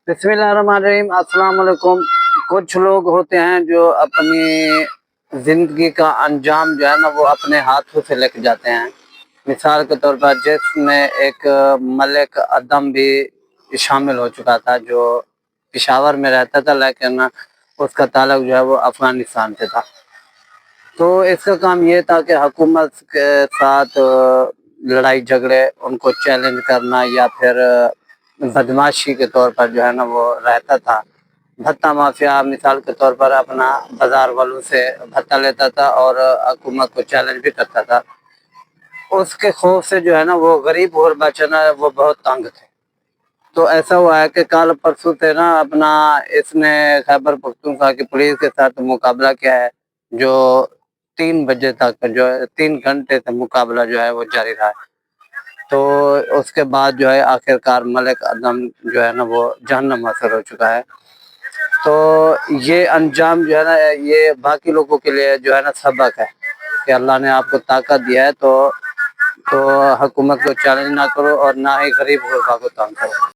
बिस्मिल्लाहिर्रहमानिर्रहीम, अस्सलाम वालेकुम। कुछ लोग होते हैं जो अपनी जिंदगी का अंजाम जो है ना वो अपने हाथों से लेके जाते हैं। मिसाल के तौर पर जिसमें एक मलिक अदम भी शामिल हो चुका था जो पिशावर में रहता था, लेकिन उसका ताल्लुक जो है वो अफगानिस्तान से था। तो इसका काम ये था कि हुकूमत के साथ लड़ाई झगड़े, उनको चैलेंज करना या फिर बदमाशी के तौर पर जो है ना वो रहता था। भत्ता माफिया मिसाल के तौर पर अपना बाजार वालों से भत्ता लेता था और हुकूमत को चैलेंज भी करता था। उसके खौफ से जो है ना वो गरीब और बचना वो बहुत तंग थे। तो ऐसा हुआ है कि कल परसों से ना अपना इसने खैबर पख्तूनख्वा की पुलिस के साथ मुकाबला किया है, जो 3 बजे तक जो है 3 घंटे से मुकाबला जो है वो जारी रहा है। तो उसके बाद जो है आखिरकार मलिक अदम जो है ना वो जहन्नम हासिल हो चुका है। तो ये अंजाम जो है ना ये बाकी लोगों के लिए जो है ना सबक है कि अल्लाह ने आपको ताकत दिया है तो हुकूमत को चैलेंज ना करो और ना ही गरीब गुरबा को तंग करो।